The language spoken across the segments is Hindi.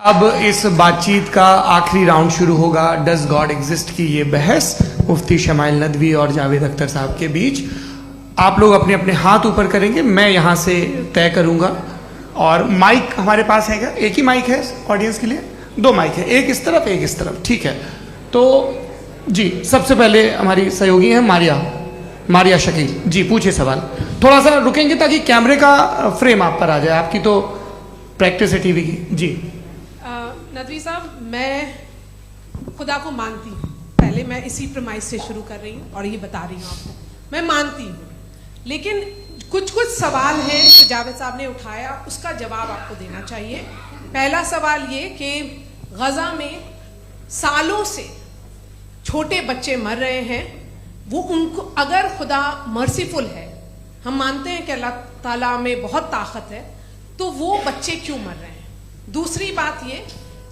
अब इस बातचीत का आखिरी राउंड शुरू होगा, डज गॉड एग्जिस्ट की ये बहस मुफ्ती शमाइल नदवी और जावेद अख्तर साहब के बीच। आप लोग अपने अपने हाथ ऊपर करेंगे, मैं यहाँ से तय करूँगा। और माइक हमारे पास है क्या? एक ही माइक है ऑडियंस के लिए? दो माइक है, एक इस तरफ एक इस तरफ, ठीक है। तो जी सबसे पहले हमारी सहयोगी हैं मारिया शकील जी, पूछे सवाल। थोड़ा सा रुकेंगे ताकि कैमरे का फ्रेम आप पर आ जाए, आपकी तो प्रैक्टिस है टीवी की। जी नदवी साहब, मैं खुदा को मानती हूँ, पहले मैं इसी प्रमाइस से शुरू कर रही हूँ और ये बता रही हूँ आपको, मैं मानती हूँ। लेकिन कुछ सवाल हैं जो जावेद साहब ने उठाया, उसका जवाब आपको देना चाहिए। पहला सवाल ये कि गजा में सालों से छोटे बच्चे मर रहे हैं, वो उनको अगर खुदा मर्सीफुल है, हम मानते हैं कि अल्लाह ताला में बहुत ताकत है, तो वो बच्चे क्यों मर रहे हैं? दूसरी बात ये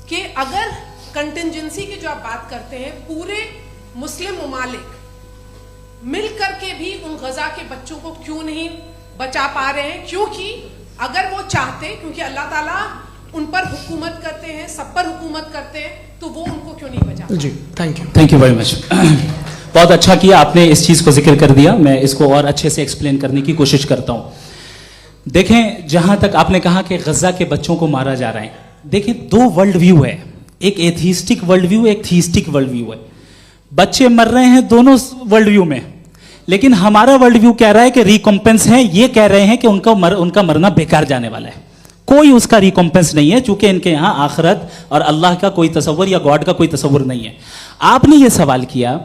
कि अगर कंटिजेंसी की जो आप बात करते हैं, पूरे मुस्लिम ममालिक मिल करके भी उन गजा के बच्चों को क्यों नहीं बचा पा रहे हैं? क्योंकि अगर वो चाहते, क्योंकि अल्लाह ताला उन पर हुकूमत करते हैं, सब पर हुकूमत करते हैं, तो वो उनको क्यों नहीं बचा? जी थैंक यू वेरी मच। बहुत अच्छा किया आपने इस चीज को जिक्र कर दिया, मैं इसको और अच्छे से एक्सप्लेन करने की कोशिश करता हूं। देखें, जहां तक आपने कहा कि गजा के बच्चों को मारा जा रहा है, देखिए दो वर्ल्ड व्यू है, एक एथीस्टिक वर्ल्ड व्यू, एक थीस्टिक वर्ल्ड व्यू है। बच्चे मर रहे हैं दोनों वर्ल्ड व्यू में, लेकिन हमारा वर्ल्ड व्यू कह रहा है कि रिकॉम्पेंस है, ये कह रहे हैं कि उनका मरना बेकार जाने वाला है, कोई उसका रिकॉम्पेंस नहीं है, चूंकि इनके यहां आखिरत और अल्लाह का कोई तसव्वुर या गॉड का कोई तसव्वुर नहीं है। आपने ये सवाल किया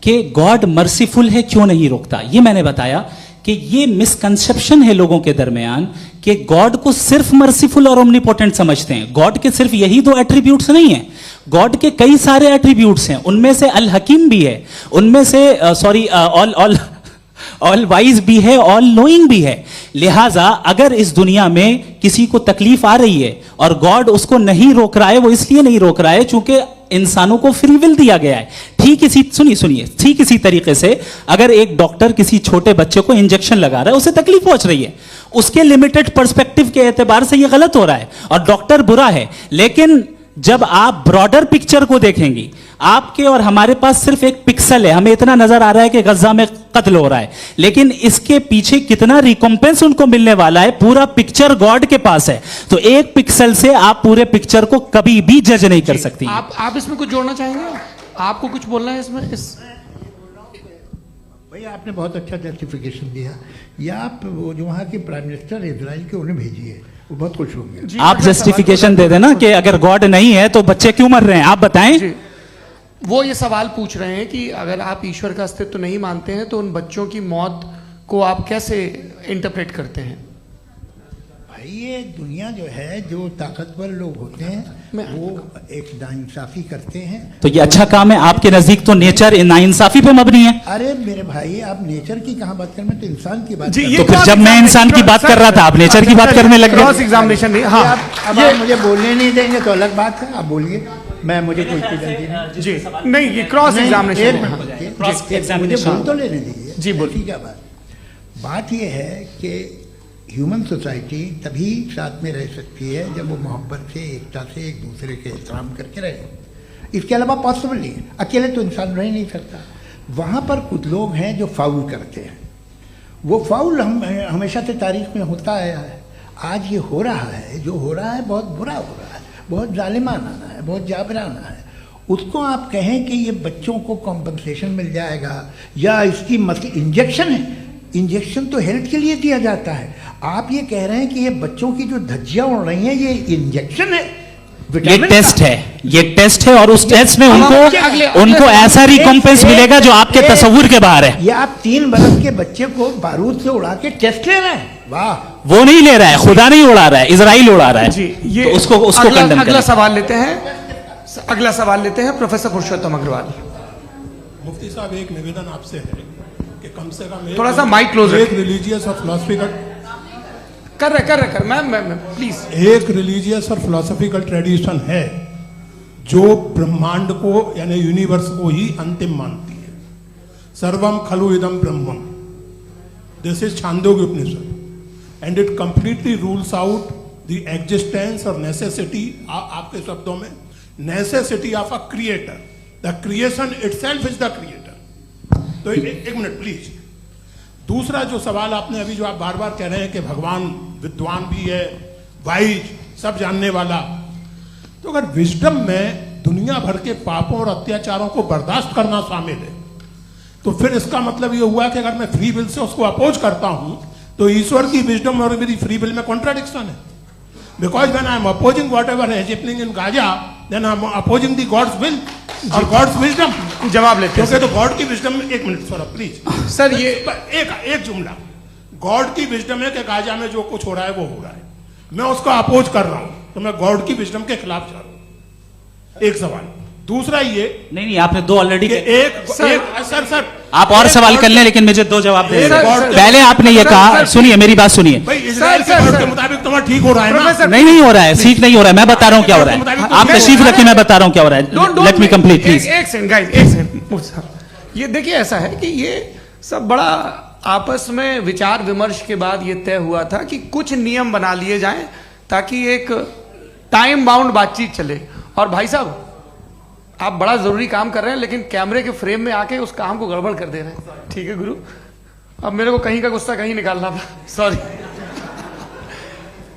कि गॉड मर्सीफुल है, क्यों नहीं रोकता? ये मैंने बताया कि ये मिसकंसेप्शन है लोगों के दरमियान कि गॉड को सिर्फ मर्सीफुल और ओमनीपोटेंट समझते हैं। गॉड के सिर्फ यही दो एट्रीब्यूट्स नहीं है, गॉड के कई सारे एट्रीब्यूट्स हैं, उनमें से अल हकीम भी है, उनमें से ऑल वाइज भी है, ऑल नोइंग भी है। लिहाजा अगर इस दुनिया में किसी को तकलीफ आ रही है और गॉड उसको नहीं रोक रहा है, वो इसलिए नहीं रोक रहा है चूंकि इंसानों को फ्री विल दिया गया है। ठीक इसी तरीके से अगर एक डॉक्टर किसी छोटे बच्चे को इंजेक्शन लगा रहा है, उसे तकलीफ पहुंच रही है, उसके लिमिटेड पर्सपेक्टिव के एतबार से यह गलत हो रहा है और डॉक्टर बुरा है। लेकिन जब आप ब्रॉडर पिक्चर को देखेंगी, आपके और हमारे पास सिर्फ एक पिक्सल है, हमें इतना नजर आ रहा है कि गजा में कत्ल हो रहा है, लेकिन इसके पीछे कितना रिकॉम्पेंस उनको मिलने वाला है, पूरा पिक्चर गॉड के पास है। तो एक पिक्सल से आप पूरे पिक्चर को कभी भी जज नहीं कर सकती। आप इसमें कुछ जोड़ना चाहेंगे? आपको कुछ बोलना है इसमें? भैया आपने बहुत अच्छा जस्टिफिकेशन दिया, या आप वो जो वहाँ के प्राइम मिनिस्टर इजराइल के उन्हें भेजिए, वो बहुत खुश होंगे। आप जस्टिफिकेशन दे देना कि अगर गॉड नहीं है तो बच्चे क्यों मर रहे हैं, आप बताएं। वो ये सवाल पूछ रहे हैं कि अगर आप ईश्वर का अस्तित्व नहीं मानते हैं तो उन बच्चों की मौत को आप कैसे इंटरप्रेट करते हैं? भाई ये दुनिया जो है, जो ताकतवर लोग होते हैं वो एक नाइंसाफी करते हैं। तो ये अच्छा काम है आपके नजदीक, तो नेचर नाइंसाफी पे मबनी है। अरे मेरे भाई, आप नेचर की कहाँ बात कर रहे हैं, तो इंसान की बात। तो फिर जब मैं इंसान की बात कर रहा था, आप नेचर की बात करने लग गए। क्रॉस एग्जामिनेशन नहीं, हाँ अब आप मुझे बोलने नहीं देंगे तो अलग बात है, आप बोलिए, मुझे कोई जल्दी नहीं। जी नहीं, ये क्रॉस एग्जामिनेशन, मुझे बोल तो लेने दीजिए। जी बोलिए। क्या बात ये है कि ह्यूमन सोसाइटी तभी साथ में रह सकती है जब वो मोहब्बत से, एकता से, एक दूसरे के एहतराम करके रहे। इसके अलावा पॉसिबल नहीं है, अकेले तो इंसान रह नहीं सकता। वहाँ पर कुछ लोग हैं जो फाउल करते हैं, वो फाउल हमेशा से तारीख में होता आया है। आज ये हो रहा है, जो हो रहा है बहुत बुरा हो रहा है, बहुत जालिमाना है, बहुत जाबराना है। उसको आप कहें कि ये बच्चों को कॉम्पनसेशन मिल जाएगा या इसकी इंजेक्शन है, इंजेक्शन तो हेल्थ के लिए दिया जाता है। आप ये कह रहे हैं कि ये बच्चों की जो धज्जियां उड़ रही हैं ये इंजेक्शन है, ये टेस्ट है, ये टेस्ट है, और उस टेस्ट में उनको ऐसा रिकॉम्पेंस मिलेगा जो आपके तसव्वुर के बाहर है। ये आप 3 बरस के बच्चे को बारूद से उड़ा के टेस्ट ले रहे हैं? वाह, वो नहीं ले रहा है, खुदा नहीं उड़ा रहा है, इजराइल उड़ा रहा है। जी, ये तो उसको अगला सवाल लेते हैं प्रोफेसर पुरुषोत्तम अग्रवाल। मुफ्ती साहब, एक निवेदन आपसे है कि कम से कम थोड़ा सा माइक क्लोज, एक रिलीजियस और फिलॉसफिकल कर मैं प्लीज। एक रिलीजियस और फिलोसॉफिकल ट्रेडिशन है जो ब्रह्मांड को यानी यूनिवर्स को ही अंतिम मानती है। सर्वम खलु इदम ब्रह्मम, this is Chandogya Upanishad, and it completely rules out the existence और नेसेसिटी, आपके शब्दों में necessity of a creator, the creation itself is the creator. तो एक मिनट प्लीज। दूसरा जो सवाल आपने अभी, जो आप बार बार कह रहे हैं कि भगवान विद्वान भी है, वाइज, सब जानने वाला, तो अगर विजडम में दुनिया भर के पापों और अत्याचारों को बर्दाश्त करना शामिल है, तो फिर इसका मतलब ये हुआ कि अगर मैं फ्री विल से उसको अपोज करता हूं तो ईश्वर की विजडम और मेरी फ्री विल में कॉन्ट्राडिक्शन है। Because when I am opposing whatever is happening in Gaza, then I am opposing the God's will और गॉड्स विजडम। जवाब लेते हैं तो गॉड की विजडम, एक मिनट सर प्लीज सर, ये एक जुमला, गॉड की विजडम है कि गाजा में जो कुछ हो रहा है वो हो रहा है, मैं उसका अपोज कर रहा हूं, तो मैं गॉड की विजडम के खिलाफ जा रहा हूं। एक सवाल। दूसरा ये, नहीं, आपने दो ऑलरेडी। सर आप और सवाल कर लें, लेकिन मुझे दो जवाब दे। सर, पहले आपने ये कहा, सुनिए मेरी बात सुनिए। भाई इजराइल के गॉड के मुताबिक तुम्हारा ठीक हो रहा है ना? नहीं हो रहा है, ठीक नहीं हो रहा है। मैं बता रहा हूँ क्या हो रहा है, आप तशरीफ रखिए, मैं बता रहा हूँ क्या हो रहा है। Let me complete please. एक सेकंड गाइस, एक सेकंड। ये देखिए, ऐसा है कि ये सब बड़ा आपस में विचार विमर्श के बाद ये तय हुआ था कि कुछ नियम बना लिए जाएं ताकि एक टाइम बाउंड बातचीत चले। और भाई साहब, आप बड़ा जरूरी काम कर रहे हैं, लेकिन कैमरे के फ्रेम में आके उस काम को गड़बड़ कर दे रहे हैं। ठीक है गुरु, अब मेरे को कहीं का गुस्सा कहीं निकालना था, सॉरी।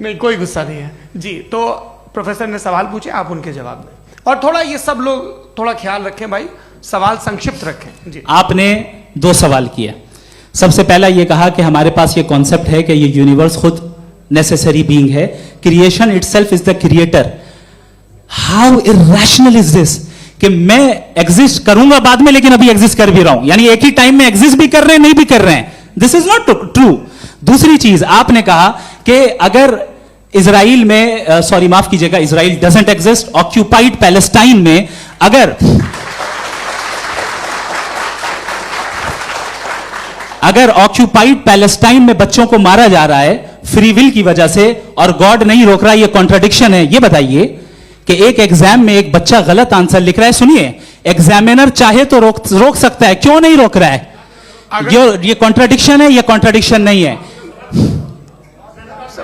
नहीं, कोई गुस्सा नहीं है जी। तो प्रोफेसर ने सवाल पूछे, आप उनके जवाब दें, और थोड़ा ये सब लोग थोड़ा ख्याल रखें भाई, सवाल संक्षिप्त रखें जी। आपने दो सवाल किए। सबसे पहला ये कहा कि हमारे पास ये कॉन्सेप्ट है कि ये यूनिवर्स खुद नेसेसरी बीइंग है, creation itself is the creator. How irrational is this कि मैं एग्जिस्ट करूंगा बाद में, लेकिन अभी एग्जिस्ट कर भी रहा हूं, यानी एक ही टाइम में एग्जिस्ट भी कर रहे हैं, नहीं भी कर रहे हैं। This is not true. दूसरी चीज, आपने कहा कि अगर इजराइल में, सॉरी माफ कीजिएगा, Israel doesn't exist, occupied Palestine में अगर ऑक्यूपाइड पैलेस्टाइन में बच्चों को मारा जा रहा है फ्री विल की वजह से और गॉड नहीं रोक रहा, ये कॉन्ट्रडिक्शन है। ये बताइए कि एक एग्जाम में एक बच्चा गलत आंसर लिख रहा है, सुनिए, एग्जामिनर चाहे तो रोक सकता है, क्यों नहीं रोक रहा है? ये कॉन्ट्रडिक्शन है, ये कॉन्ट्रडिक्शन नहीं है।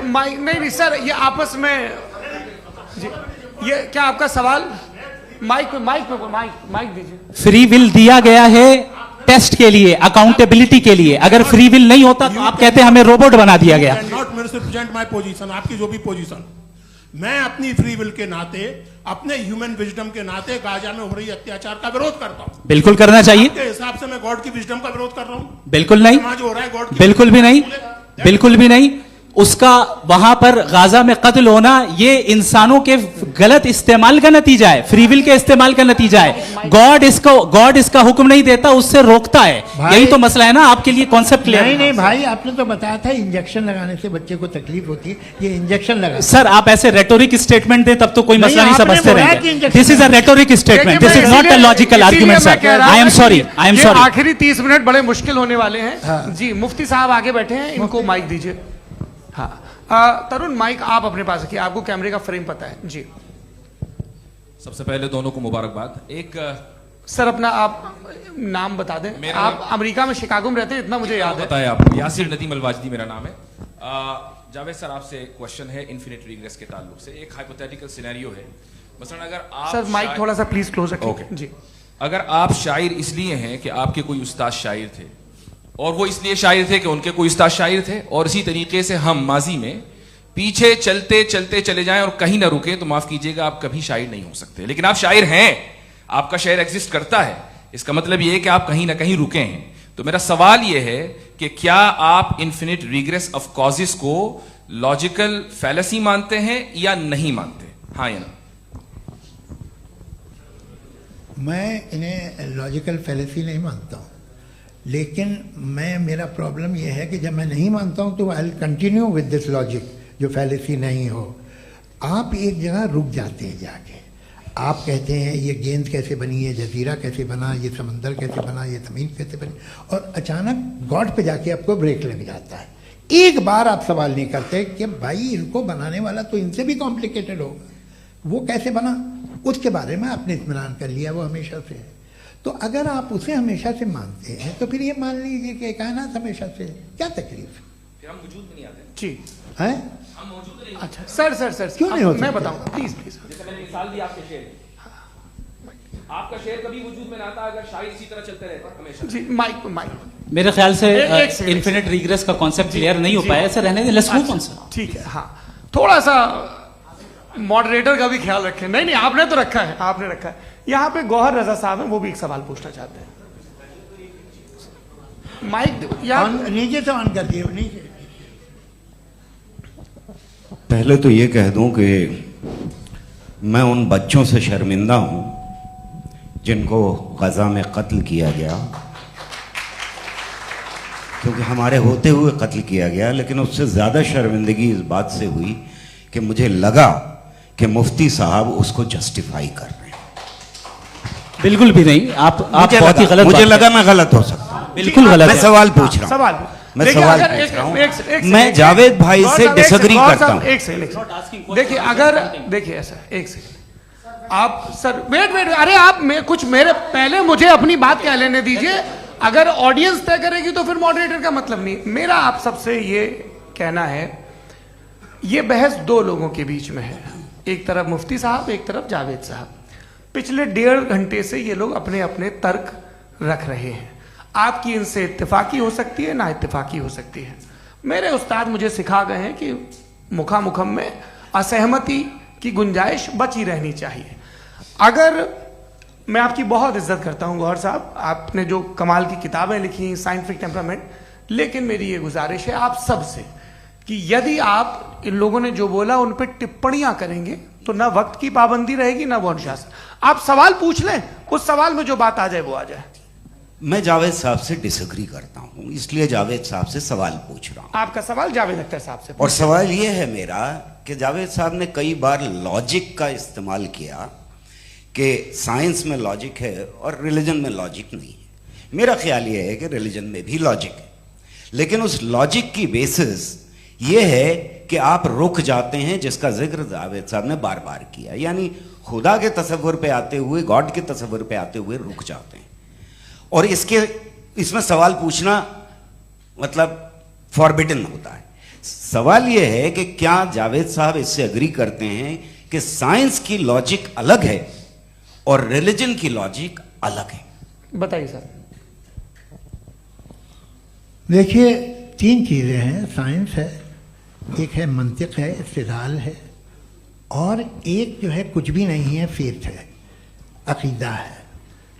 माइक नहीं सर, ये आपस में जी, ये क्या आपका सवाल? माइक दीजिए। फ्री विल दिया गया है टेस्ट के लिए, अकाउंटेबिलिटी के लिए। अगर फ्री विल नहीं होता तो आप कहते हमें रोबोट बना दिया गया। नॉट मिसरिप्रेजेंट माय पोजीशन, आपकी जो भी पोजीशन, मैं अपनी फ्री विल के नाते, अपने ह्यूमन विजडम के नाते गाजा में हो रही अत्याचार का विरोध करता हूं। बिल्कुल करना चाहिए। आपके हिसाब से मैं गॉड की विजडम का विरोध कर रहा हूं? बिल्कुल नहीं, जो हो रहा है गॉड की, बिल्कुल भी नहीं, बिल्कुल भी नहीं। उसका वहां पर गाजा में कत्ल होना ये इंसानों के गलत इस्तेमाल का नतीजा है, फ्री विल के इस्तेमाल का नतीजा है। गॉड इसका हुक्म नहीं देता, उससे रोकता है। यही तो मसला है ना, आपके लिए कॉन्सेप्ट क्लियर नहीं नहीं भाई, आपने तो बताया था इंजेक्शन लगाने से बच्चे को तकलीफ होती है, ये इंजेक्शन लगा। सर आप ऐसे रेटोरिक स्टेटमेंट दें तब तो कोई मसला नहीं समझते रहेंगे। This is a rhetoric statement, this is not a logical argument sir. I am sorry, I am sorry. आखिरी 30 मिनट बड़े मुश्किल होने वाले हैं जी। मुफ्ती साहब आगे बैठे हैं, इनको माइक दीजिए। हाँ तरुण, माइक आप अपने पास रखिए, आपको कैमरे का फ्रेम पता है जी। सबसे पहले दोनों को मुबारकबाद। एक सर अपना आप नाम बता दें। आप अमेरिका में शिकागो में रहते हैं, इतना मुझे याद है। बताया आपको, यासिर नदीम अलवाजदी मेरा नाम है। जावेद सर, आपसे क्वेश्चन है इन्फिनिट रिग्रेस के ताल्लुक से। एक हाइपोथेटिकल सिनेरियो है, मसलन अगर आप सर माइक थोड़ा सा प्लीज क्लोज रखिए। ओके जी। अगर आप शायर इसलिए हैं कि आपके कोई उस्ताद शायर थे, और वो इसलिए शायर थे कि उनके कोई उस्ताद शायर थे, और इसी तरीके से हम माजी में पीछे चलते चलते चले जाएं और कहीं ना रुके, तो माफ कीजिएगा आप कभी शायर नहीं हो सकते। लेकिन आप शायर हैं, आपका शायर एग्जिस्ट करता है, इसका मतलब ये है कि आप कहीं ना कहीं रुके हैं। तो मेरा सवाल ये है कि क्या आप इन्फिनिट रिग्रेस ऑफ कॉजेस को लॉजिकल फैलेसी मानते हैं या नहीं मानते? हाँ या ना? मैं इन्हें लॉजिकल फैलेसी नहीं मानता हूँ, लेकिन मेरा प्रॉब्लम यह है कि जब मैं नहीं मानता हूँ तो I will continue with this logic जो फैलेसी नहीं हो। आप एक जगह रुक जाते हैं जाके, आप कहते हैं ये गेंद कैसे बनी, ये जजीरा कैसे बना, ये समंदर कैसे बना, ये ज़मीन कैसे बनी, और अचानक गॉड पे जाके आपको ब्रेक लग जाता है। एक बार आप सवाल नहीं करते कि भाई इनको बनाने वाला तो इनसे भी कॉम्प्लिकेटेड होगा, वो कैसे बना, उसके बारे में आपने इत्मीनान कर लिया, वो हमेशा से है। तो अगर आप उसे हमेशा से मानते हैं तो फिर ये मान लीजिए कि कायनात हमेशा से, क्या तकलीफ है? कि हम वजूद में नहीं आते, जी हैं? हम मौजूद नहीं। अच्छा सर क्यों नहीं हो मैं सकते? बताऊंगा प्लीज प्लीज। जैसे मैंने मिसाल दी आपके शेर, आपका शेर कभी वजूद में ना आता अगर शायर इसी तरह चलते रहते हमेशा। जी माइक मेरे ख्याल से एक सेकंड, इन्फिनिट रिग्रेस का कॉन्सेप्ट क्लियर नहीं हो जी। पाया, ऐसे रहने दें, लेट्स मूव ऑन सर। ठीक है, हाँ थोड़ा सा मॉडरेटर का भी ख्याल रखें। नहीं आपने तो रखा है, आपने रखा है। यहाँ पे गौहर रजा साहब हैं, वो भी एक सवाल पूछना चाहते हैं। माइक यहाँ नीचे से ऑन कर दिए, नीचे। पहले तो ये कह दूं कि मैं उन बच्चों से शर्मिंदा हूं जिनको गजा में कत्ल किया गया, क्योंकि हमारे होते हुए कत्ल किया गया। लेकिन उससे ज्यादा शर्मिंदगी इस बात से हुई कि मुझे लगा कि मुफ्ती साहब उसको जस्टिफाई कर रहे हैं। बिल्कुल भी नहीं, आप बहुत ही गलत मुझे बात लगा मैं गलत हो सकता हूं। बिल्कुल गलत मैं है। सवाल पूछ रहा हूं, सवाल मैं देखिए, सवाल अगर पूछ रहा हूं। एक सेकंड, मैं जावेद भाई गौर से साहब, एक डिसएग्री सेकंड, गौर करता साहब, हूं। एक सेकंड देखिए, अगर देखिए ऐसा एक सेकंड आप सर वेट अरे आप कुछ मेरे पहले मुझे अपनी बात कह लेने दीजिए। अगर ऑडियंस तय करेगी तो फिर मॉडरेटर का मतलब नहीं। मेरा आप सबसे ये कहना है, ये बहस दो लोगों के बीच में है, एक तरफ मुफ्ती साहब, एक तरफ जावेद साहब। पिछले 1.5 घंटे से ये लोग अपने अपने तर्क रख रहे हैं। आपकी इनसे इत्तेफाकी हो सकती है, ना इत्तेफाकी हो सकती है। मेरे उस्ताद मुझे सिखा गए हैं कि मुखामुखम में असहमति की गुंजाइश बची रहनी चाहिए। अगर मैं आपकी बहुत इज्जत करता हूं गौहर साहब, आपने जो कमाल की किताबें लिखी, साइंटिफिक टेम्परामेंट, लेकिन मेरी ये गुजारिश है आप सबसे कि यदि आप इन लोगों ने जो बोला उन पर टिप्पणियां करेंगे तो ना वक्त की पाबंदी रहेगी, ना वो अनुशासन। आप सवाल पूछ लें, उस सवाल में जो बात आ जाए वो आ जाए। मैं जावेद साहब से डिसएग्री करता हूं, इसलिए जावेद साहब से सवाल पूछ रहा हूं। आपका सवाल जावेद अख्तर साहब से। और सवाल यह है मेरा कि जावेद साहब ने कई बार लॉजिक का इस्तेमाल किया कि साइंस में लॉजिक है और रिलीजन में लॉजिक नहीं है। मेरा ख्याल यह है कि रिलीजन में भी लॉजिक है, लेकिन उस लॉजिक की बेसिस यह है कि आप रुक जाते हैं, जिसका जिक्र जावेद साहब ने बार बार किया, यानी खुदा के तसव्वुर पे आते हुए, गॉड के तसव्वुर पे आते हुए रुक जाते हैं। और इसमें सवाल पूछना मतलब फॉरबिडन होता है। सवाल यह है कि क्या जावेद साहब इससे एग्री करते हैं कि साइंस की लॉजिक अलग है और रिलीजन की लॉजिक अलग है? बताइए सर। देखिए, 3 चीज़ें हैं। साइंस है, एक है मंतिक है, इस्तिदलाल है, और एक जो है कुछ भी नहीं है, फेथ है, अकीदा है।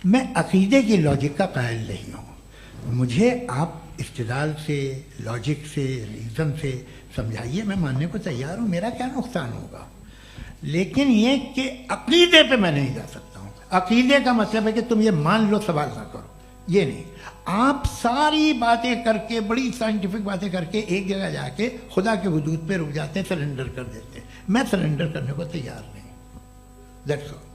मैं अकीदे की लॉजिक का कायल नहीं हूँ। मुझे आप इस्तिदलाल से, लॉजिक से, रीज़न से समझाइए, मैं मानने को तैयार हूँ, मेरा क्या नुकसान होगा। लेकिन ये कि अकीदे पे मैं नहीं जा सकता हूँ। अकीदे का मतलब है कि तुम ये मान लो, सवाल ना करो, ये नहीं। आप सारी बातें करके, बड़ी साइंटिफिक बातें करके एक जगह जाके खुदा के हुदूद पे रुक जाते हैं, सरेंडर कर देते हैं। मैं सरेंडर करने को तैयार नहीं। दैट्स ऑल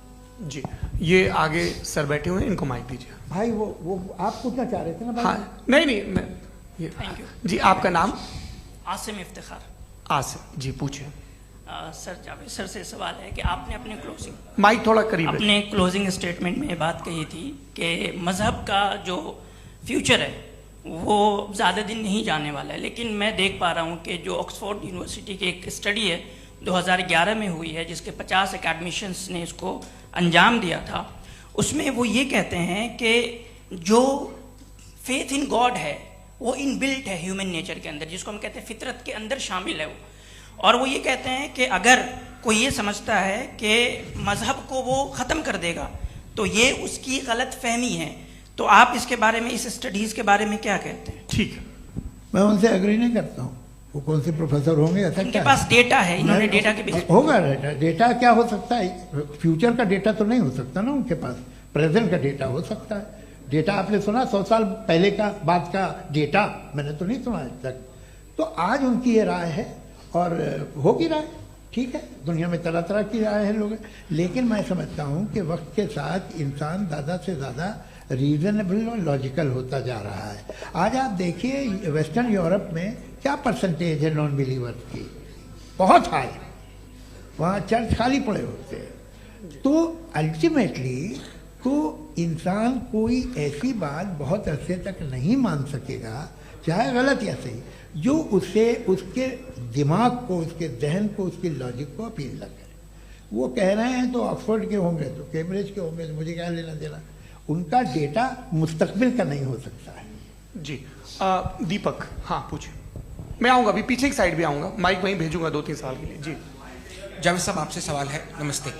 जी। ये आगे सर बैठे हुए हैं, इनको माइक दीजिए। भाई। वो आप पूछना चाह रहे थे ना भाई? हाँ नहीं मैं ये थैंक यू जी। आपका नाम? आसिम इफ्तिखार। आसिम जी, पूछिए। सर जावेद सर से सवाल है कि आपने अपने क्लोजिंग माइक थोड़ा करीब रखिए। अपने क्लोजिंग स्टेटमेंट में ये बात कही थी कि मज़हब का जो फ्यूचर है वो ज़्यादा दिन नहीं जाने वाला है। लेकिन मैं देख पा रहा हूँ कि जो ऑक्सफोर्ड यूनिवर्सिटी की एक स्टडी है 2011 में हुई है, जिसके 50 एकेडमिशियंस ने इसको अंजाम दिया था, उसमें वो ये कहते हैं कि जो फेथ इन गॉड है वो इनबिल्ट है ह्यूमन नेचर के अंदर, जिसको हम कहते हैं फितरत के अंदर शामिल है वो। और वो ये कहते हैं कि अगर कोई ये समझता है कि मज़हब को वो ख़त्म कर देगा तो ये उसकी गलत फहमी है। तो आप इसके बारे में, इस स्टडीज़ के बारे में क्या कहते हैं? ठीक है। मैं उनसे एग्री नहीं करता हूँ। वो कौन से प्रोफेसर होंगे? ऐसा उनके क्या पास है? डेटा है, इन्होंने डेटा के बेस होगा डेटा क्या हो सकता है? फ्यूचर का डेटा तो नहीं हो सकता ना उनके पास। प्रेजेंट का डेटा हो सकता है। डेटा आपने सुना 100 साल पहले का बाद का डेटा? मैंने तो नहीं सुना आज तक। तो आज उनकी ये राय है और होगी राय, ठीक है। दुनिया में तरह तरह की राय है लोग, लेकिन मैं समझता हूँ कि वक्त के साथ इंसान ज़्यादा से ज़्यादा रीजनेबल और लॉजिकल होता जा रहा है। आज आप देखिए वेस्टर्न यूरोप में क्या परसेंटेज है नॉन बिलीवर्स की, बहुत हाई। वहाँ चर्च खाली पड़े होते हैं। तो अल्टीमेटली तो इंसान कोई ऐसी बात बहुत अरसे तक नहीं मान सकेगा, चाहे गलत या सही, जो उसे उसके दिमाग को, उसके जहन को, उसके लॉजिक को अपील न करे। वो कह रहे हैं तो ऑक्सफोर्ड के होंगे तो कैम्ब्रिज के होंगे तो मुझे क्या लेना देना। उनका डेटा मुस्तकबिल का नहीं हो सकता है। जी दीपक, हाँ पूछिए। मैं आऊँगा अभी, पीछे की साइड भी आऊँगा, माइक वहीं भेजूंगा 2-3 साल के लिए। जी जावेद साहब आपसे सवाल है। नमस्ते।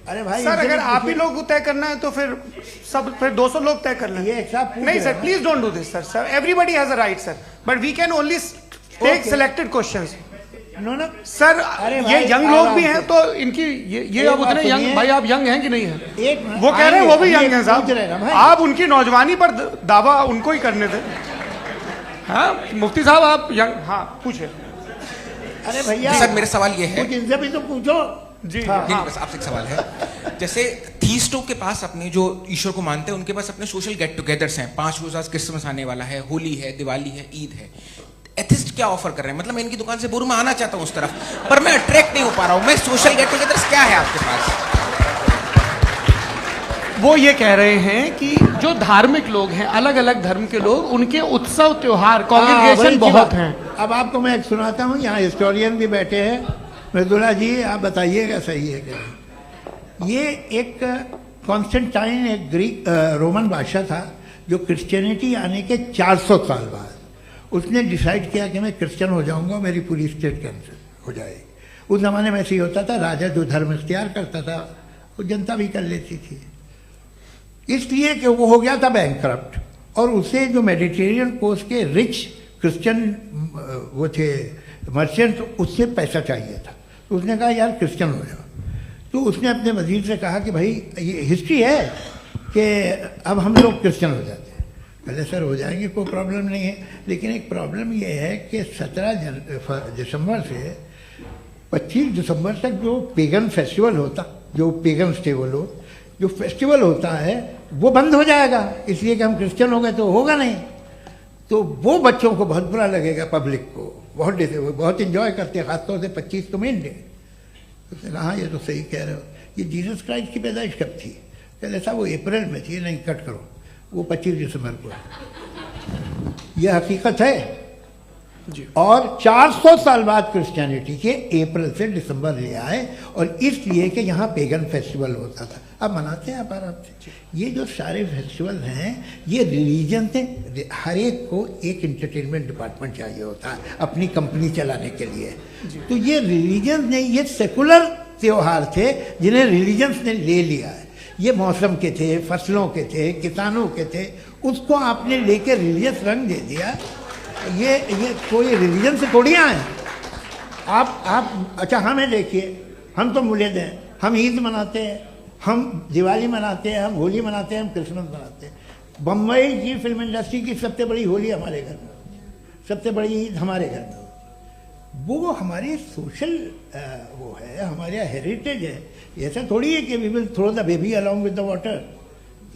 अरे भाई सर, अगर आप ही लोग को तय करना है तो फिर 200 लोग तय कर लें। ये एक साहब पूछ नहीं रहे सर, हैं। Please don't do this sir. Sir everybody has a right sir, but we can only take Okay. Selected questions. No no sir अरे ये भाई, यंग लोग आराम भी से। हैं तो इनकी ये एक अब बात उतने यंग, सुनिए। भाई आप यंग हैं कि नहीं हैं? एक मिनट, वो कह रहे हैं वो भी आइए, यंग हैं पूछ रहे हैं ना साहब, भाई। आप उनकी नौजवानी पर दावा उनको ही करने थे। हाँ मुफ्ती साहब आप यंग, हाँ पूछे। अरे भैया सर मेरा सवाल ये है। कुछ इनसे भी तो पूछो। जी हाँ। नहीं, बस आपसे एक सवाल है। जैसे थीस्टो के पास अपने जो ईश्वर को मानते हैं उनके पास अपने सोशल गेट टुगेदर्स हैं। 5 रोज आज क्रिसमस आने वाला है, होली है, दिवाली है, ईद है। एथिस्ट क्या ऑफर कर रहे हैं? मतलब मैं इनकी दुकान से बोलूं मैं आना चाहता हूं उस तरफ, पर मैं अट्रैक्ट नहीं हो पा रहा हूं। मैं सोशल गेट टुगेदर्स क्या है आपके पास? वो ये कह रहे हैं कि जो धार्मिक लोग हैं, अलग अलग धर्म के लोग, उनके उत्सव त्योहार, कॉन्ग्रीगेशन बड़ी बहुत बात। हैं। अब आपको मैं एक सुनाता हूँ, यहाँ हिस्टोरियन भी बैठे हैं। मृदुला जी आप बताइएगा सही है क्या? ये एक कॉन्स्टेंटाइन, एक ग्रीक रोमन बादशाह था जो क्रिश्चियनिटी आने के 400 साल बाद उसने डिसाइड किया कि मैं क्रिश्चियन हो जाऊंगा, मेरी पूरी स्टेट कैंसिल हो जाएगी। उस जमाने में ऐसे ही होता था, राजा जो धर्म इख्तियार करता था वो जनता भी कर लेती थी। इसलिए कि वो हो गया था बैंकक्रप्ट, और उसे जो मेडिटेरियन कोस्ट के रिच क्रिश्चियन वो थे मर्चेंट, उससे पैसा चाहिए था। तो उसने कहा यार क्रिश्चियन हो जाओ। तो उसने अपने वजीर से कहा कि भाई ये हिस्ट्री है कि अब हम लोग क्रिश्चियन हो जाते हैं। पहले सर हो जाएंगे, कोई प्रॉब्लम नहीं है, लेकिन एक प्रॉब्लम ये है कि 17 दिसंबर से 25 दिसंबर तक जो पेगन फेस्टिवल होता, जो पेगन थे वो लोग, जो फेस्टिवल होता है वो बंद हो जाएगा, इसलिए कि हम क्रिश्चियन हो गए तो होगा नहीं। तो वो बच्चों को बहुत बुरा लगेगा, पब्लिक को बहुत इंजॉय करते हैं, खासतौर से 25 को मेन डे। उसने कहा हाँ ये तो सही कह रहे हो, ये जीसस क्राइस्ट की पैदाइश कब थी? पहले साहब वो अप्रैल में थी। नहीं कट करो, वो 25 दिसंबर को है। ये हकीकत है जी। और 400 साल बाद क्रिश्चियनिटी के अप्रैल से दिसंबर ले आए, और इसलिए कि यहाँ पेगन फेस्टिवल होता था। अब मनाते हैं आप आराम से। ये जो सारे फेस्टिवल हैं ये रिलीजन से, हर एक को एक इंटरटेनमेंट डिपार्टमेंट चाहिए होता है अपनी कंपनी चलाने के लिए। तो ये रिलीजन ने, ये सेकुलर त्योहार थे जिन्हें रिलीजन्स ने ले लिया है। ये मौसम के थे, फसलों के थे, किसानों के थे, उसको आपने लेके रिलीजियस रंग दे दिया। ये कोई रिलीजन से थोड़ी आए आप। अच्छा हमें देखिए, हम तो मुल्द हैं, हम ईद मनाते हैं, हम दिवाली मनाते हैं, हम होली मनाते हैं, हम क्रिसमस मनाते हैं। बम्बई की फिल्म इंडस्ट्री की सबसे बड़ी होली हमारे घर में होती है, सबसे बड़ी ईद हमारे घर में होती है। वो हमारी सोशल वो है, हमारा हेरिटेज है। ऐसा थोड़ी है कि we will throw the baby along with the water.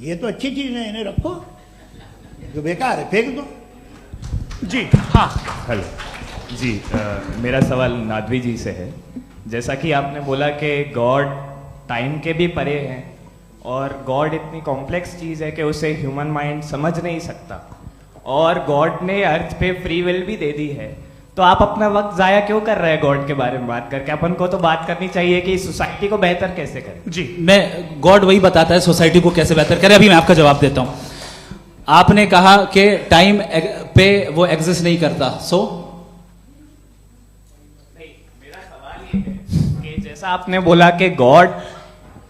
ये तो अच्छी चीज़ है, इन्हें रखो, जो बेकार है फेंक दो। जी हाँ हेलो जी, मेरा सवाल नादवी जी से है। जैसा कि आपने बोला कि गॉड टाइम के भी परे हैं, और गॉड इतनी कॉम्प्लेक्स चीज़ है कि उसे ह्यूमन माइंड समझ नहीं सकता, और गॉड ने अर्थ पे फ्री विल भी दे दी है। तो आप अपना वक्त ज़ाया क्यों कर रहे हैं गॉड के बारे में बात करके? अपन को तो बात करनी चाहिए कि सोसाइटी को बेहतर कैसे करें। जी, मैं गॉड वही बताता है सोसाइटी को कैसे बेहतर करे। अभी मैं आपका जवाब देता हूं। आपने कहा कि टाइम पे वो एग्जिस्ट नहीं करता, सो नहीं, मेरा सवाल ये है कि जैसा आपने बोला कि गॉड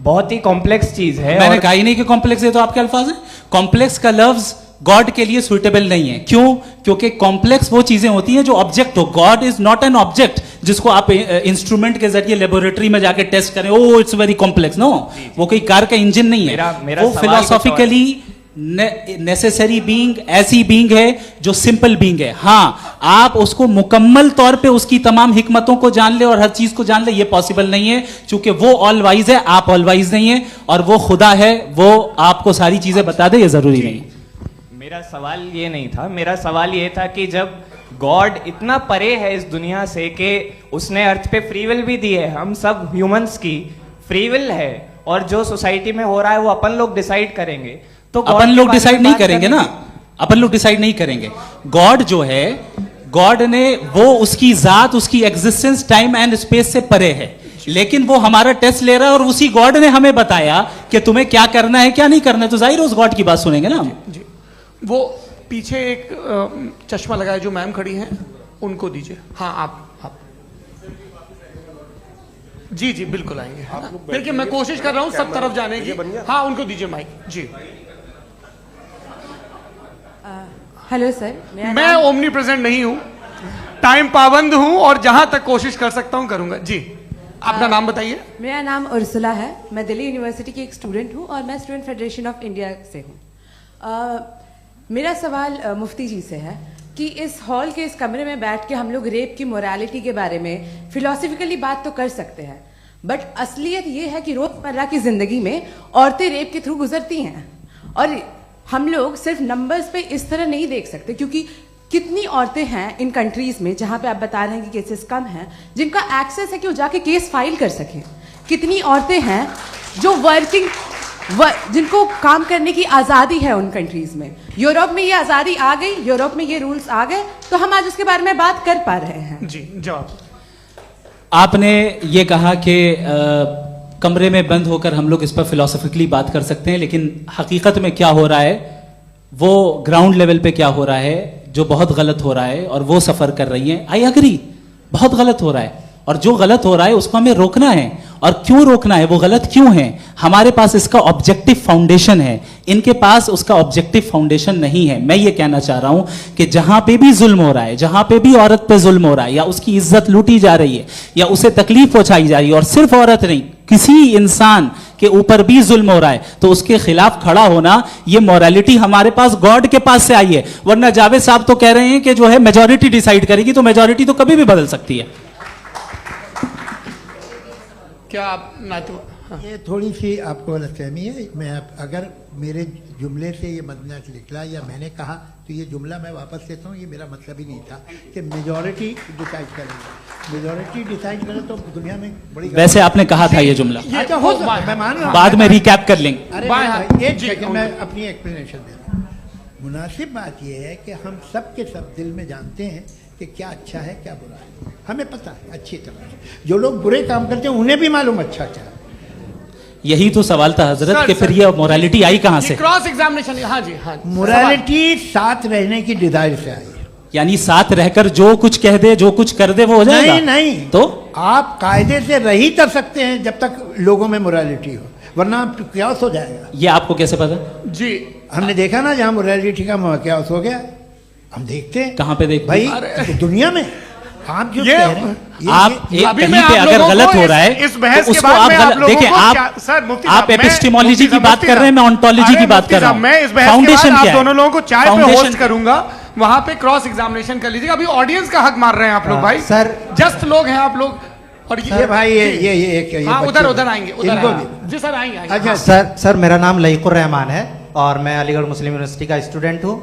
बहुत ही कॉम्प्लेक्स चीज है। मैंने कहा ही नहीं कि कॉम्प्लेक्स है, तो आपके अल्फाज हैं। कॉम्प्लेक्स का लफ्ज गॉड के लिए सुइटेबल नहीं है। क्यों? क्योंकि कॉम्प्लेक्स वो चीजें होती हैं जो ऑब्जेक्ट हो। God is not an object जिसको आप इंस्ट्रूमेंट के जरिए लेबोरेटरी में जाके टेस्ट करें, oh it's very complex. No, वो कोई कार का इंजन नहीं है। वो फिलोसॉफिकली नेसेसरी बीइंग ऐसी बीइंग है जो सिंपल बीइंग है। हाँ, आप उसको मुकम्मल तौर पे उसकी तमाम हिकमतों को जान ले और हर चीज को जान ले, ये पॉसिबल नहीं है, क्योंकि वो ऑल वाइज है, आप ऑल वाइज नहीं है, और वो खुदा है, वो आपको सारी चीजें बता दे, ये जरूरी नहीं। मेरा सवाल ये नहीं था। मेरा सवाल ये था कि जब गॉड इतना परे है इस दुनिया से कि उसने अर्थ पे फ्री विल भी दी है, हम सब ह्यूमंस की फ्री विल है, और जो सोसाइटी में हो रहा है वो अपन लोग डिसाइड करेंगे। तो अपन लोग डिसाइड नहीं करेंगे ना, अपन लोग डिसाइड नहीं करेंगे। गॉड जो है गॉड ने वो उसकी जात, उसकी एग्जिस्टेंस टाइम एंड स्पेस से परे है, लेकिन वो हमारा टेस्ट ले रहा है और उसी गॉड ने हमें बताया कि तुम्हें क्या करना है क्या नहीं करना है, तो जाहिर है उस गॉड की बात सुनेंगे ना हम। जी, वो पीछे एक चश्मा लगाए जो मैम खड़ी हैं उनको दीजिए। हाँ आप जी जी बिल्कुल आएंगे। देखिए मैं कोशिश कर रहा हूँ सब तरफ जाने की। हाँ उनको दीजिए माइक जी। हेलो सर, मैं ओमनी प्रेजेंट नहीं हूँ, टाइम पाबंद हूँ और जहां तक कोशिश कर सकता हूँ करूंगा। जी अपना नाम बताइए। मेरा नाम उर्सुला है, मैं दिल्ली यूनिवर्सिटी की एक स्टूडेंट हूँ और मैं स्टूडेंट फेडरेशन ऑफ इंडिया से हूँ। मेरा सवाल मुफ्ती जी से है कि इस हॉल के इस कमरे में बैठ के हम लोग रेप की मोरालिटी के बारे में फिलोसफिकली बात तो कर सकते हैं, बट असलियत ये है कि रोजमर्रा की जिंदगी में औरतें रेप के थ्रू गुजरती हैं और हम लोग सिर्फ नंबर्स पे इस तरह नहीं देख सकते, क्योंकि कितनी औरतें हैं इन कंट्रीज में जहां पे आप बता रहे हैं कि केसेस कम हैं जिनका एक्सेस है कि वो जाके केस फाइल कर सकें। कितनी औरतें हैं जो जिनको काम करने की आज़ादी है उन कंट्रीज में। यूरोप में ये आज़ादी आ गई, यूरोप में ये रूल्स आ गए, तो हम आज उसके बारे में बात कर पा रहे हैं। जी जवाब। आपने ये कहा कि कमरे में बंद होकर हम लोग इस पर फिलोसफिकली बात कर सकते हैं, लेकिन हकीकत में क्या हो रहा है, वो ग्राउंड लेवल पे क्या हो रहा है जो बहुत गलत हो रहा है और वो सफर कर रही हैं। आई अग्री, बहुत गलत हो रहा है और जो गलत हो रहा है उसको हमें रोकना है। और क्यों रोकना है, वो गलत क्यों है, हमारे पास इसका ऑब्जेक्टिव फाउंडेशन है, इनके पास उसका ऑब्जेक्टिव फाउंडेशन नहीं है। मैं ये कहना चाह रहा हूं कि जहां पे भी जुल्म हो रहा है, जहां पे भी औरत पे जुल्म हो रहा है या उसकी इज्जत लूटी जा रही है या उसे तकलीफ पहुंचाई जा रही है, और सिर्फ औरत नहीं किसी इंसान के ऊपर भी जुल्म हो रहा है, तो उसके खिलाफ खड़ा होना, ये मोरालिटी हमारे पास गॉड के पास से आई है। वरना जावेद साहब तो कह रहे हैं कि जो है मेजॉरिटी डिसाइड करेगी, तो मेजॉरिटी तो कभी भी बदल सकती है। क्या आप हाँ। ये थोड़ी सी आपको गलतफहमी है। मैं अगर मेरे जुमले से ये मदना निकला या मैंने कहा तो ये जुमला मैं वापस लेता हूँ, ये मेरा मतलब ही नहीं था कि मेजॉरिटी डिसाइड करेगी। मेजॉरिटी डिसाइड करे तो दुनिया में बड़ी वैसे आपने कहा था ये जुमला, अच्छा हो सकता है, मैं मान रहा हूँ, बाद में रिकैप कर लेंगे। अरे एक सेकंड मैं अपनी एक्सप्लेनेशन दे रहा हूँ। मुनासिब बात यह है कि हम सब के सब दिल में जानते हैं कि क्या अच्छा है क्या बुरा है, हमें पता है अच्छी तरह से। जो लोग बुरे काम करते हैं उन्हें भी मालूम अच्छा क्या है। यही तो सवाल था हजरत कि फिर ये मोरालिटी आई कहां से? Cross examination. हाँ जी हाँ। मोरालिटी साथ रहने की डिजायर से आई, यानी साथ रहकर जो कुछ कह दे जो कुछ कर दे वो हो जाएगा। नहीं नहीं, तो आप कायदे से रह ही कर सकते हैं जब तक लोगों में मोरालिटी हो, वरना क्यास हो जाएगा। ये आपको कैसे पता? जी हमने देखा ना, जहां मोरालिटी का क्यास हो गया, हम देखते हैं। कहां पे देखते भाई? दुनिया में। आप जो कह रहे हैं, आप कहीं पे अगर गलत हो रहा है इस बहस तो के उसको बाद आप देखिए, आप एपिस्टेमोलॉजी की बात कर रहे हैं, मैं ऑन्टोलॉजी की बात कर रहा हूं। मैं इस बहस के बाद आप दोनों लोगों को चाय पे होस्ट करूंगा, वहां पे क्रॉस एग्जामिनेशन कर लीजिएगा। अभी ऑडियंस का हक मार रहे हैं आप लोग भाई, सर जस्ट लोग हैं आप लोग। और ये भाई ये हाँ उधर आएंगे, जी सर आएंगे। अच्छा सर मेरा नाम लईकुर रहमान है और मैं अलीगढ़ मुस्लिम यूनिवर्सिटी का स्टूडेंट हूँ,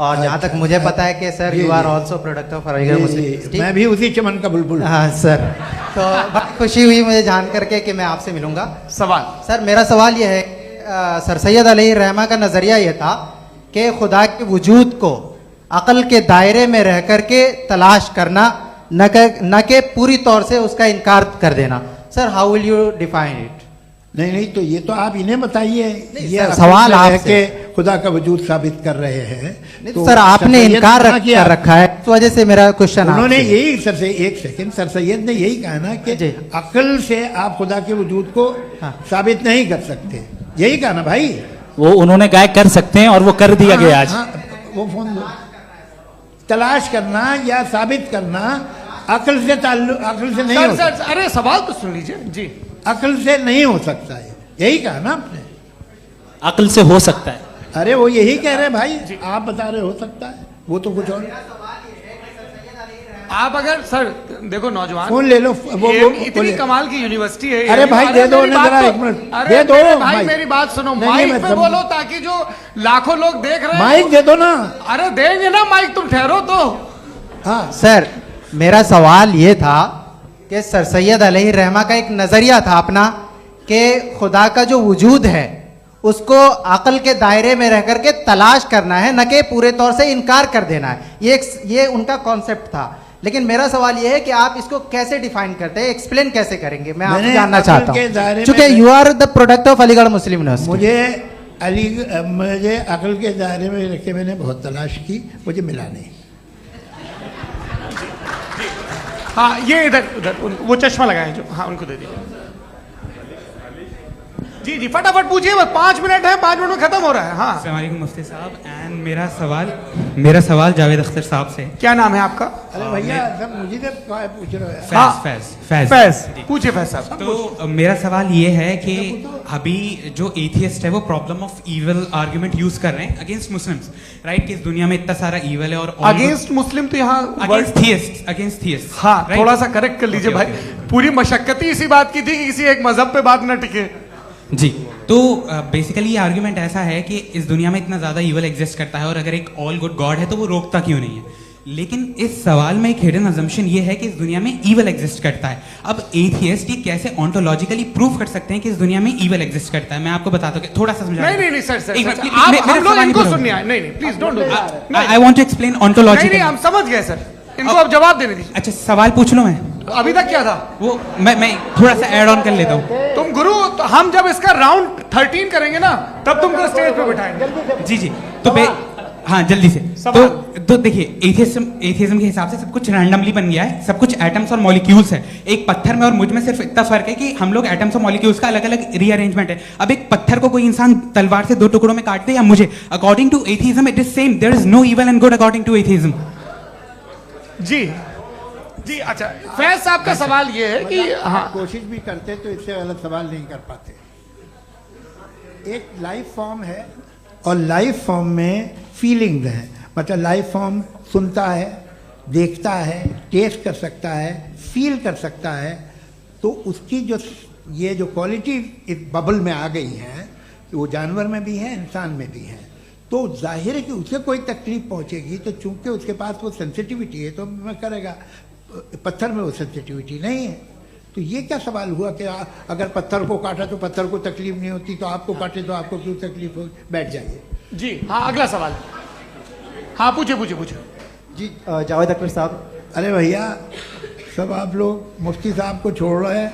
और जहाँ तक मुझे पता है कि sir you are also product of Aligarh Muslim University. मैं भी उसी चमन का बुलबुल। हाँ सर, तो बहुत खुशी हुई मुझे जान करके कि मैं आपसे मिलूंगा। सवाल सर, मेरा सवाल यह है, सर सैयद अलैहि रहमा का नज़रिया यह था कि खुदा के वजूद को अक़ल के दायरे में रह करके तलाश करना, न कि पूरी तौर से उसका इनकार कर देना। Sir how will you define it? नहीं तो ये तो आप इन्हें बताइए। ये सवाल आपके खुदा का वजूद साबित कर रहे हैं तो सर आपने इनकार कर रखा है, इस वजह से मेरा क्वेश्चन। उन्होंने यही सर से एक सेकंड, सर सैयद ने यही कहा ना कि अक्ल से आप खुदा के वजूद को साबित नहीं कर सकते, यही कहा ना भाई। वो उन्होंने कहा कर सकते हैं और वो कर दिया गया आज। वो फोन तलाश करना या साबित करना अक्ल से नहीं हो सकता। अरे सवाल तो सुन लीजिए जी। अक्ल से नहीं हो सकता है, यही कहा ना आपने। अक्ल से हो सकता है, अरे वो यही कह रहे हैं भाई, आप बता रहे हो सकता है, वो तो कुछ और। आप अगर सर देखो नौजवान फोन ले लो, वो इतनी कमाल की यूनिवर्सिटी है। अरे भाई दे दो जरा, एक मिनट दे दो भाई, मेरी बात सुनो, माइक पे बोलो ताकि जो लाखों लोग देख रहे हैं। माइक दे दो ना। अरे देंगे ना माइक, तुम ठहरो तो। हाँ सर, मेरा सवाल ये था कि सर सैयद अलैहि रहमा का एक नज़रिया था अपना कि खुदा का जो वजूद है उसको अकल के दायरे में रह करके तलाश करना है, न कि पूरे तौर से इनकार कर देना है। ये उनका कॉन्सेप्ट था। लेकिन मेरा सवाल ये है कि आप इसको कैसे डिफाइन करते हैं, एक्सप्लेन कैसे करेंगे, मैं आपसे जानना चाहता हूँ, क्योंकि you are the product of Aligarh Muslim University. मुझे अकल के दायरे में रख के मैंने बहुत तलाश की, मुझे मिला नहीं। हाँ, ये इधर वो चश्मा लगाए जो, हाँ उनको दे दीजिए। जी जी फटाफट पूछिए, बस 5 मिनट है, 5 मिनट में खत्म हो रहा है। हाँ अस्सलाम वालेकुम मुफ्ती साहब। एंड मेरा सवाल जावेद अख्तर साहब से। क्या नाम है आपका? अरे भैया सब मुझे तो पूछ रहे हो। फैज पूछिए फैज साहब। तो मेरा सवाल ये है कि अभी जो एथियस्ट है वो problem of evil argument use कर रहे हैं अगेंस्ट मुस्लिम्स, राइट? कि इस दुनिया में इतना सारा इविल है और अगेंस्ट मुस्लिम तो यहाँ अगेंस्ट थियस्ट। हाँ थोड़ा सा करेक्ट कर लीजिए भाई, पूरी मशक्कत इसी बात की थी कि किसी एक मजहब पे बात न टिके। जी, तो बेसिकली ये आर्ग्यूमेंट ऐसा है कि इस दुनिया में इतना ज्यादा ईवल एग्जिस्ट करता है और अगर एक ऑल गुड गॉड है तो वो रोकता क्यों नहीं है? लेकिन इस सवाल में एक हिडन अजम्पशन ये है कि इस दुनिया में ईवल एग्जिस्ट करता है। अब एथियस्ट ये कैसे ऑन्टोलॉजिकली प्रूव कर सकते हैं कि इस दुनिया में ईवल एग्जिस्ट करता है? मैं आपको बताता हूँ, थोड़ा सा समझा। नहीं सर, हम लोग इनको सुनिए। नहीं please don't do that. I want to explain ontologically. नहीं हम समझ गए सर, इनको अब जवाब देने दीजिए। अच्छा सवाल पूछ लो। मैं अभी तक क्या था वो मैं थोड़ा सा ऐड ऑन कर लेता हूँ। तुम गुरु, तो हम जब इसका राउंड 13 करेंगे ना तब तुमको स्टेज पे बिठाएंगे। जी तो हाँ जल्दी से। तो देखिए एथियज्म के हिसाब से सब कुछ रैंडमली बन गया है, सब कुछ एटम्स और मॉलिक्यूल्स है। एक पत्थर में और मुझ में सिर्फ इतना फर्क है कि हम लोग एटम्स और मॉलिक्यूल्स का अलग अलग रीअरेंजमेंट है। अब एक पत्थर को कोई इंसान तलवार से 2 टुकड़ों में काट दे या मुझे, according to atheism it is same. There is no evil and good according to atheism. जी अच्छा, फैज साहब का सवाल ये है कि हाँ कोशिश भी करते तो इससे गलत सवाल नहीं कर पाते। एक लाइफ फॉर्म है और लाइफ फॉर्म में फीलिंग्स हैं, मतलब लाइफ फॉर्म सुनता है, देखता है, टेस्ट कर सकता है, फील कर सकता है। तो उसकी ये जो क्वालिटी इस बबल में आ गई है, वो जानवर में भी है, इंसान में भी है। तो जाहिर है कि उसे कोई तकलीफ पहुंचेगी, तो चूंकि उसके पास वो सेंसिटिविटी है तो मैं करेगा। पत्थर में वो सेंसिटिविटी नहीं है। तो ये क्या सवाल हुआ कि अगर पत्थर को काटा तो पत्थर को तकलीफ नहीं होती, तो आपको काटे तो आपको क्यों तकलीफ हो? बैठ जाइए। जी हाँ, अगला सवाल। हाँ पूछे जी जावेद अख्तर साहब। अरे भैया सब आप लोग मुफ्ती साहब को छोड़ रहे हैं,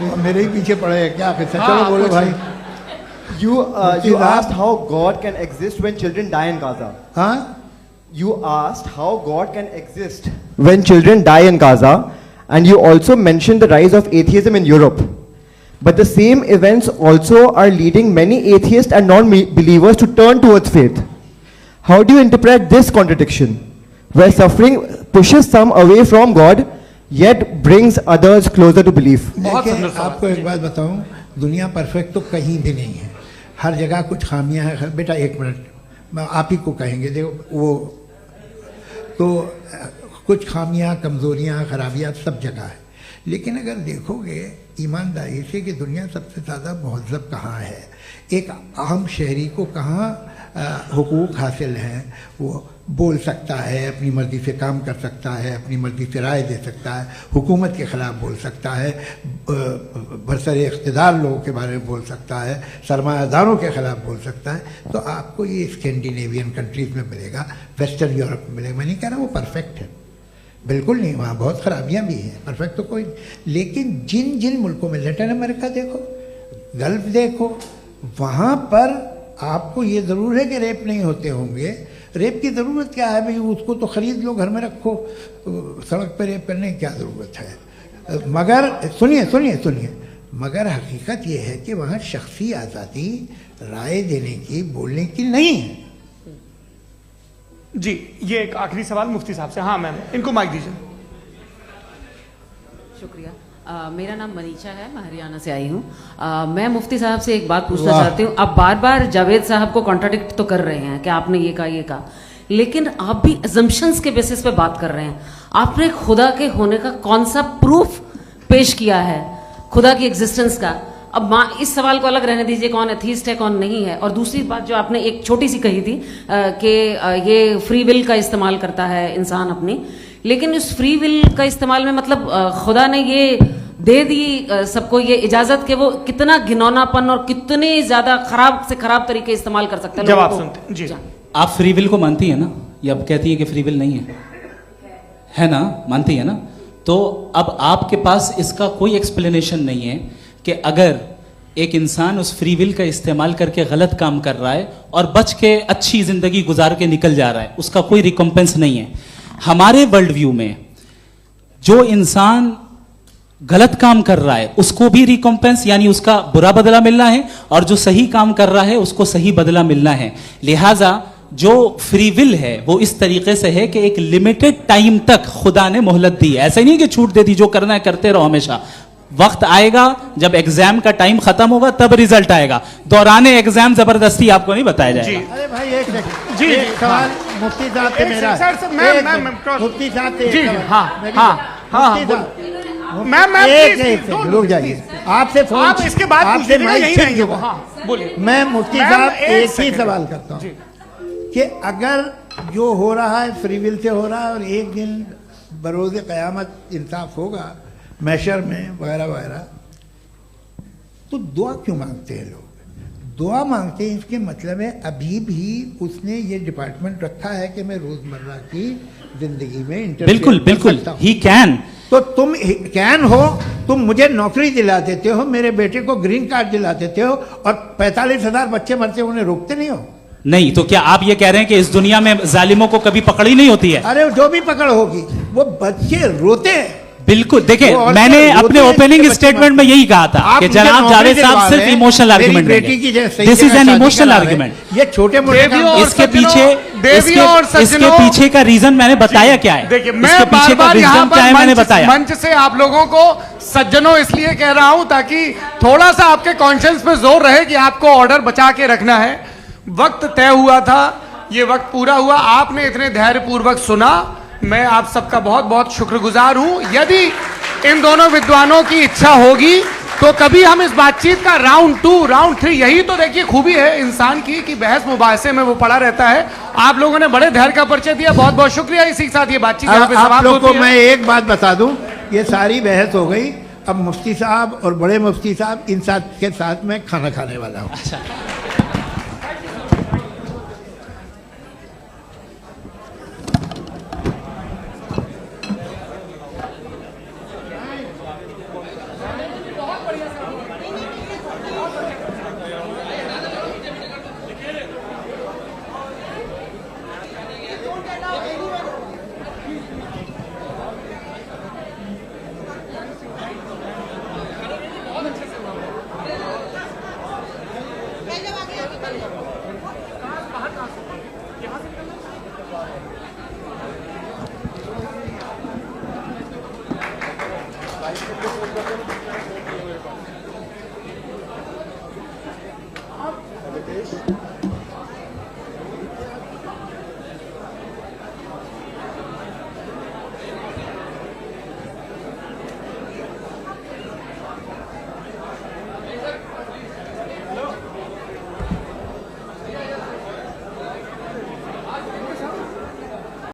तो मेरे ही पीछे पड़े हैं क्या? फिर चलो बोलो भाई। You asked how God can exist when children die in Gaza. Huh? You asked how God can exist when children die in Gaza, and you also mentioned the rise of atheism in Europe. But the same events also are leading many atheists and non-believers to turn towards faith. How do you interpret this contradiction, where suffering pushes some away from God, yet brings others closer to belief? देखिए, आपको एक बात बताऊं, दुनिया परफेक्ट तो कहीं भी नहीं है, हर जगह कुछ खामियां हैं। बेटा एक मिनट, मैं आप ही को कहेंगे, देखो वो तो कुछ खामियां, कमज़ोरियां, खराबियां सब जगह है। लेकिन अगर देखोगे ईमानदारी से कि दुनिया सबसे ज़्यादा महज़ब कहाँ है, एक आम शहरी को कहाँ हुकूक हासिल हैं, वो बोल सकता है, अपनी मर्ज़ी से काम कर सकता है, अपनी मर्ज़ी से राय दे सकता है, हुकूमत के ख़िलाफ़ बोल सकता है, बरसरे इक़्तिदार लोगों के बारे में बोल सकता है, सरमायादारों के ख़िलाफ़ बोल सकता है। तो आपको ये स्कैंडिनेवियन कंट्रीज़ में मिलेगा, वेस्टर्न यूरोप में मिलेगा। मैं नहीं कह रहा वो परफेक्ट है, बिल्कुल नहीं, वहाँ बहुत ख़राबियाँ भी हैं, परफेक्ट तो कोई। लेकिन जिन जिन मुल्कों में, लैटिन अमेरिका देखो, गल्फ देखो, वहाँ पर आपको ये ज़रूर है कि रेप नहीं होते होंगे। रेप की ज़रूरत क्या है भाई? उसको तो ख़रीद लो, घर में रखो, सड़क पर रेप करने की क्या ज़रूरत है? मगर सुनिए, मगर हकीकत ये है कि वहाँ शख्सी आज़ादी राय देने की, बोलने की नहीं है। जी, ये एक आखिरी सवाल मुफ्ती साहब से। हाँ मैम, इनको माइक दीजिए। शुक्रिया। मेरा नाम मनीषा है, मैं हरियाणा से आई हूँ। मैं मुफ्ती साहब से एक बात पूछना चाहती हूँ। आप बार बार जावेद साहब को कॉन्ट्राडिक्ट तो कर रहे हैं कि आपने ये कहा, लेकिन आप भी अजम्पशंस के बेसिस पे बात कर रहे हैं। आपने खुदा के होने का कौन सा प्रूफ पेश किया है, खुदा की एग्जिस्टेंस का? अब इस सवाल को अलग रहने दीजिए, कौन एथीस्ट है कौन नहीं है। और दूसरी बात जो आपने एक छोटी सी कही थी कि ये फ्री विल का इस्तेमाल करता है इंसान अपनी, लेकिन उस फ्री विल का इस्तेमाल में मतलब खुदा ने ये दे दी सबको ये इजाजत कि वो कितना घिनौनापन और कितने ज्यादा खराब से खराब तरीके इस्तेमाल कर सकते हैं। जब आप लोगों को। सुनते जी आप फ्री विल को मानती है ना, या अब कहती है कि फ्री विल नहीं है ना, मानती है ना? तो अब आपके पास इसका कोई एक्सप्लेनेशन नहीं है कि अगर एक इंसान उस फ्री विल का इस्तेमाल करके गलत काम कर रहा है और बच के अच्छी जिंदगी गुजार के निकल जा रहा है, उसका कोई रिकॉम्पेंस नहीं है। हमारे वर्ल्ड व्यू में जो इंसान गलत काम कर रहा है उसको भी रिकॉम्पेंस यानी उसका बुरा बदला मिलना है, और जो सही काम कर रहा है उसको सही बदला मिलना है। लिहाजा जो फ्री विल है वो इस तरीके से है कि एक लिमिटेड टाइम तक खुदा ने मोहलत दी है। ऐसा नहीं कि छूट दे दी, जो करना है करते रहो हमेशा। वक्त आएगा जब एग्जाम का टाइम खत्म होगा तब रिजल्ट आएगा, दौराने एग्जाम जबरदस्ती आपको नहीं बताया जाएगा। अरे भाई एक सेकंड, जी, एक सवाल मुफ्ती साहब से मेरा सर, मुफ्ती साहब से जी, एक सवाल। हाँ, मुफ्ती साहब, एक सेकंड रुक जाइए, आपसे फोन, आप इसके बाद पूछ आपसे लीजिएगा, माइक यहीं छीन रहेंगे चुका। वो, हाँ, बोलिए। मैं मुफ्ती मैम, साहब एक एक ही सेकंड। सवाल करता हूँ कि अगर जो हो रहा है फ्री विल से हो रहा है और एक दिन बरोज़ क़यामत इंसाफ होगा मैशर में वगैरह वगैरह, तो दुआ क्यों मांगते हैं लोग? दुआ मांगते हैं इसके मतलब है अभी भी उसने ये डिपार्टमेंट रखा है कि मैं रोजमर्रा की जिंदगी में इंटरफेयर बिल्कुल कर बिल्कुल, सकता हूं। He can. तो तुम कैन हो, तुम मुझे नौकरी दिला देते हो, मेरे बेटे को ग्रीन कार्ड दिला देते हो, और 45,000 बच्चे मरते उन्हें रोकते नहीं हो। नहीं तो क्या आप ये कह रहे हैं कि इस दुनिया में जालिमों को कभी पकड़ी नहीं होती है? अरे जो भी पकड़ होगी वो बच्चे रोते हैं। बिल्कुल, देखें वो मैंने रोते अपने हैं ओपनिंग बच्चे स्टेटमेंट में यही कहा था आप कि मुझे जनाब नौकरी जावेद साहब दिलवा सिर्फ रहे हैं, इमोशनल मेरी आर्गुमेंट बेटी की सही दिस इज जगह एन शादी इमोशनल करा रहे हैं। आर्गुमेंट। ये छोटे मोटे इसके पीछे का रीजन मैंने बताया क्या है? देखिए, मैं इसके पीछे का बार-बार यहाँ wisdom क्या है मैंने पर बताया। मंच से आप लोगों को सज्जनों इसलिए कह रहा हूं ताकि थोड़ा सा आपके कॉन्शियस पे जोर रहे कि आपको ऑर्डर बचा के रखना है। वक्त तय हुआ था, ये वक्त पूरा हुआ, आपने इतने धैर्यपूर्वक सुना, मैं आप सबका बहुत बहुत शुक्रगुजार हूं। यदि इन दोनों विद्वानों की इच्छा होगी तो कभी हम इस बातचीत का राउंड 2, राउंड 3, यही तो देखिए खूबी है इंसान की कि बहस मुबाहसे में वो पड़ा रहता है। आप लोगों ने बड़े धैर्य का परिचय दिया, बहुत बहुत शुक्रिया। इसी के साथ ये बातचीत यहाँ पे आप समाप्त लोग को होती है। मैं एक बात बता दूं, ये सारी बहस हो गई, अब मुफ्ती साहब और बड़े मुफ्ती साहब इन साथ के साथ मैं खाना खाने वाला हूँ। पहले